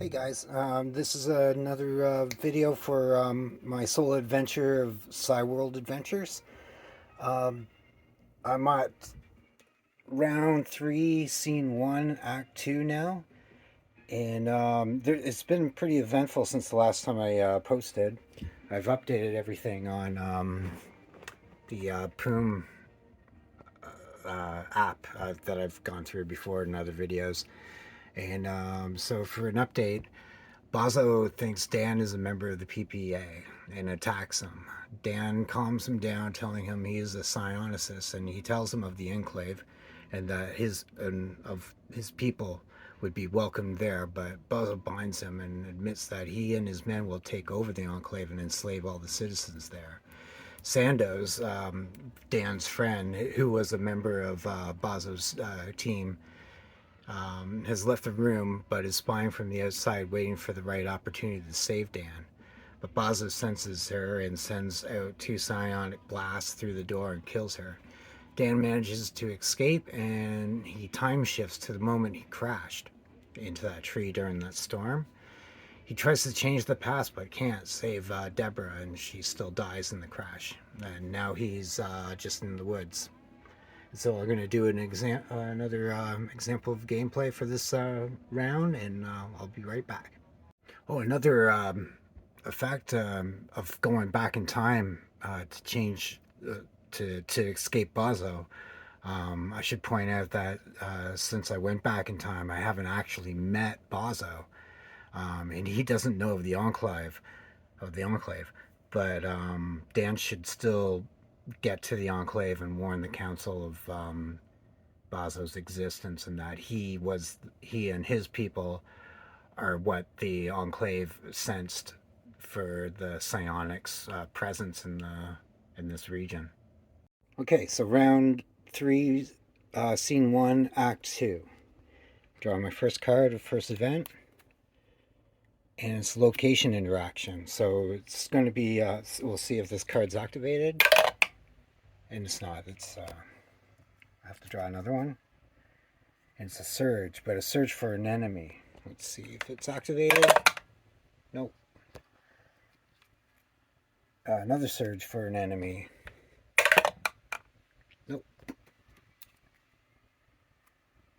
Hey guys, this is another video for my solo adventure of PSI World Adventures. Um, I'm at round 3, scene 1, act 2 now, and it's been pretty eventful since the last time I posted. I've updated everything on the PUM app that I've gone through before in other videos, and so for an update, Bozo thinks Dan is a member of the PPA and attacks him. Dan calms him down, telling him he is a psionicist, and he tells him of the Enclave and that of his people would be welcomed there. But Bozo binds him and admits that he and his men will take over the Enclave and enslave all the citizens there. Sandoz, Dan's friend, who was a member of Bozo's team, has left the room but is spying from the outside, waiting for the right opportunity to save Dan. But Bozo senses her and sends out 2 psionic blasts through the door and kills her. Dan manages to escape, and he time shifts to the moment he crashed into that tree during that storm. He tries to change the past but can't save Deborah, and she still dies in the crash. And now he's just in the woods. So we're going to do another example of gameplay for this round, and I'll be right back. Oh, another effect of going back in time to change to escape Bozo. I should point out that since I went back in time, I haven't actually met Bozo, and he doesn't know of the Enclave, but Dan should still get to the Enclave and warn the council of Bozo's existence, and that he and his people are what the Enclave sensed for the Psionics presence in this region. Okay, so round 3, scene 1, act 2. Draw my first card of first event, and it's location interaction. So it's going to be we'll see if this card's activated, and it's not. I have to draw another one. And it's a surge, but a surge for an enemy. Let's see if it's activated. Nope. Another surge for an enemy. Nope.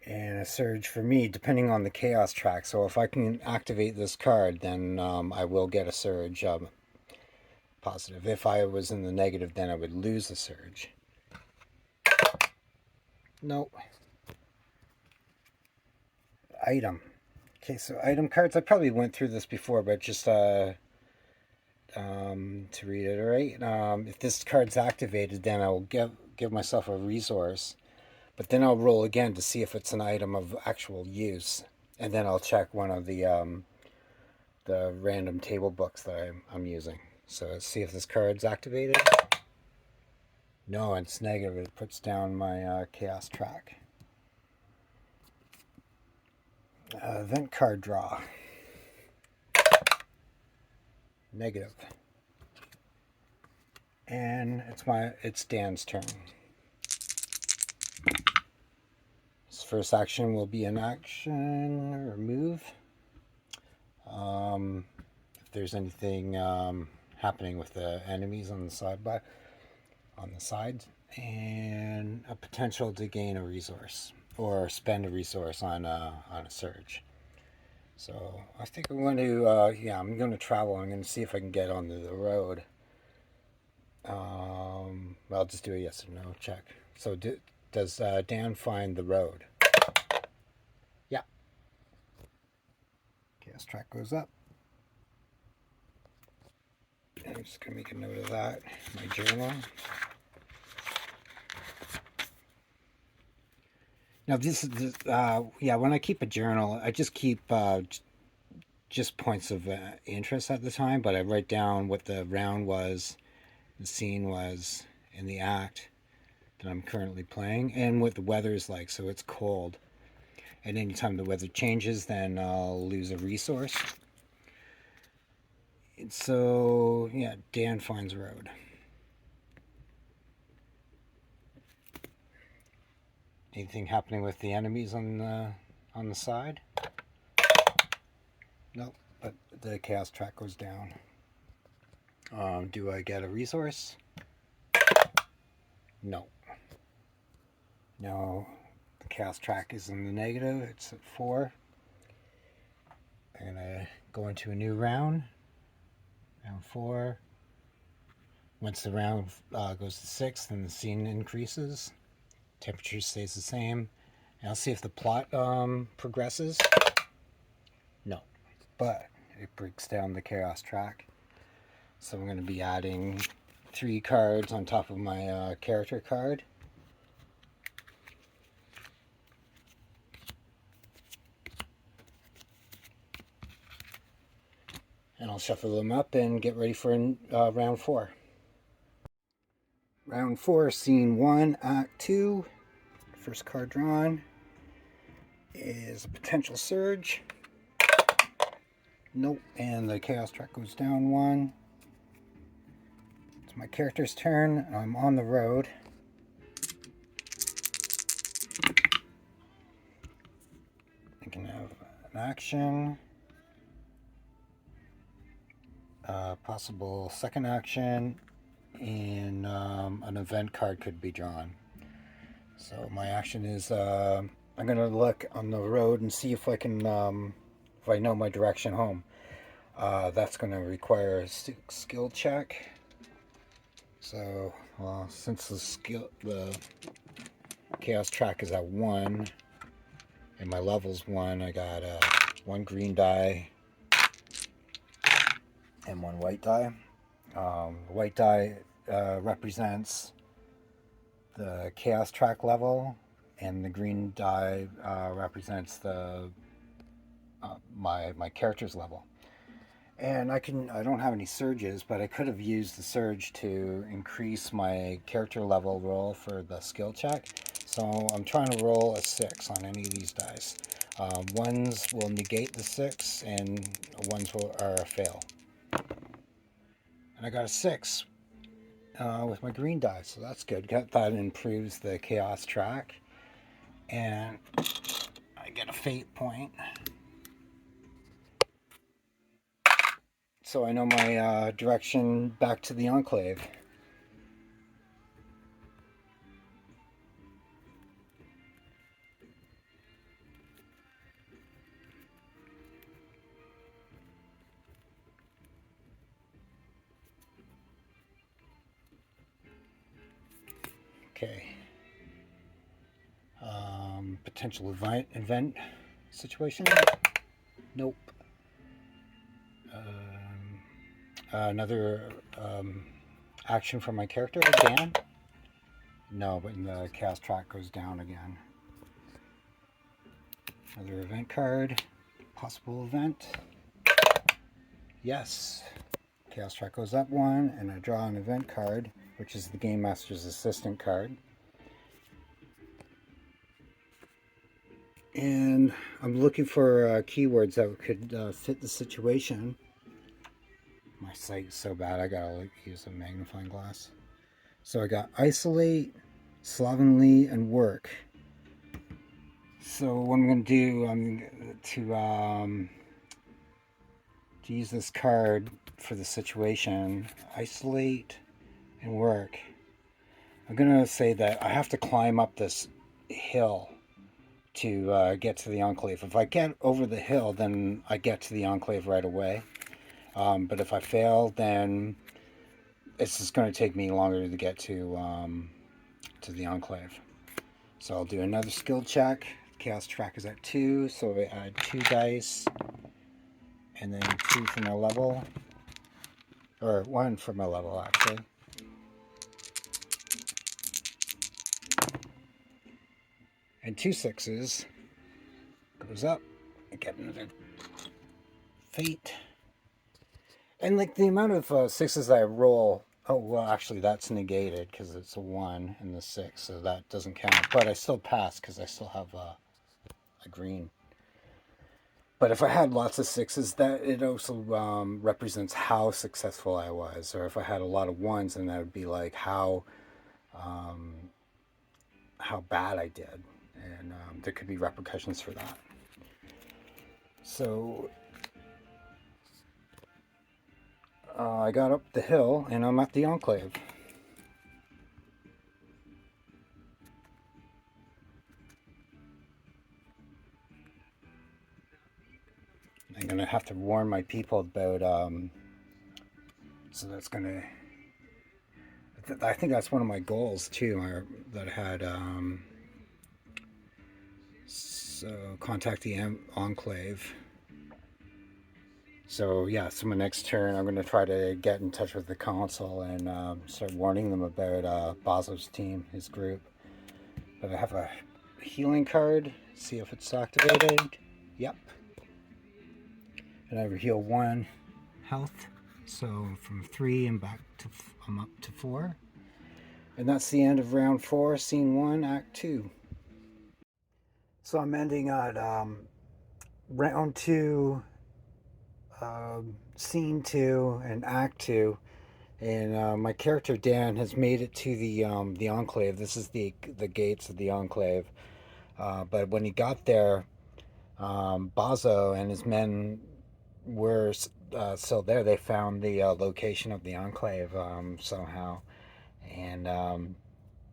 And a surge for me, depending on the chaos track. So if I can activate this card, then I will get a surge positive. If I was in the negative, then I would lose a surge. Nope. Item. Okay, so item cards, I probably went through this before, but just to reiterate, if this card's activated, then I'll give myself a resource, but then I'll roll again to see if it's an item of actual use, and then I'll check one of the random table books that I'm using. So let's see if this card's activated. No, it's negative. It puts down my chaos track. Event card draw. Negative. And it's Dan's turn. His first action will be an action or move. If there's anything happening with the enemies on the sides, and a potential to gain a resource or spend a resource on a surge. So I think I'm going to I'm going to travel. I'm going to see if I can get onto the road. I'll just do a yes or no check. So does Dan find the road? Yeah. Chaos track goes up. And I'm just going to make a note of that in my journal. Now this is when I keep a journal, I just keep just points of interest at the time, but I write down what the round was, the scene was, and the act that I'm currently playing, and what the weather is like. So it's cold, and anytime the weather changes, then I'll lose a resource. And so yeah, Dan finds road. Anything happening with the enemies on the side? Nope, but the chaos track goes down. Do I get a resource? No. No, the chaos track is in the negative. It's at 4. I'm gonna go into a new round. Round 4. Once the round goes to 6, then the scene increases. Temperature stays the same. And I'll see if the plot progresses. No, but it breaks down the chaos track. So I'm going to be adding 3 cards on top of my character card. And I'll shuffle them up and get ready for round 4. Round 4, scene 1, act 2. First card drawn is a potential surge. Nope, and the chaos track goes down 1. It's my character's turn. I'm on the road. I can have an action. Possible second action, and an event card could be drawn. So my action is I'm going to look on the road and see if I can, if I know my direction home. That's going to require a skill check. So since the chaos track is at 1 and my level's 1, I got 1 green die and 1 white die. The white die represents the chaos track level, and the green die represents the my character's level. And I don't have any surges, but I could have used the surge to increase my character level roll for the skill check. So I'm trying to roll a 6 on any of these dice. Ones will negate the 6, and ones are a fail. And I got a 6 with my green die, so that's good. That improves the chaos track. And I get a fate point. So I know my direction back to the Enclave. Okay. Potential event situation? Nope. Another action from my character, Dan? No, but the chaos track goes down again. Another event card. Possible event. Yes. Chaos track goes up 1, and I draw an event card, which is the Game Master's Assistant card. And I'm looking for keywords that could fit the situation. My sight is so bad, I gotta use a magnifying glass. So I got isolate, slovenly, and work. So what I'm gonna do, I'm to use this card for the situation, isolate and work. I'm gonna say that I have to climb up this hill to get to the Enclave. If I get over the hill, then I get to the Enclave right away. But if I fail, then it's just going to take me longer to get to the Enclave. So I'll do another skill check. Chaos track is at 2, so I add 2 dice, and then 2 for my level, or 1 for my level actually. And 2 6s goes up. I get another fate. And like the amount of 6s I roll, oh well, actually that's negated because it's a 1 and the 6, so that doesn't count. But I still pass because I still have a green. But if I had lots of 6s, that it also represents how successful I was. Or if I had a lot of 1s, then that would be like how bad I did, and there could be repercussions for that. So I got up the hill and I'm at the Enclave. I'm gonna have to warn my people about so that's gonna I think that's one of my goals too, that I had so contact the Enclave. So yeah, so my next turn, I'm gonna try to get in touch with the council and start warning them about Bazo's team, his group. But I have a healing card. See if it's activated. Yep. And I heal 1 health. So from 3 and back to I'm up to 4. And that's the end of round 4, scene 1, act 2. So I'm ending at round 2, scene 2, and act 2. And my character Dan has made it to the Enclave. This is the gates of the Enclave. But when he got there, Bazo and his men were still there. They found the location of the Enclave somehow, and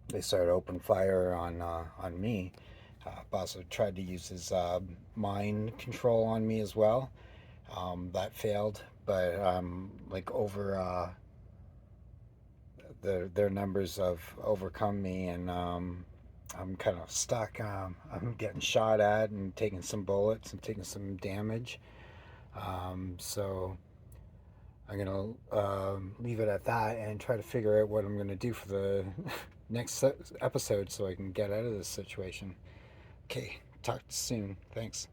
they started open fire on me. Bazo tried to use his mind control on me as well. That failed, but like over their numbers have overcome me, and I'm kind of stuck. I'm getting shot at and taking some bullets and taking some damage. So I'm gonna leave it at that and try to figure out what I'm gonna do for the next episode so I can get out of this situation. Okay, talk soon. Thanks.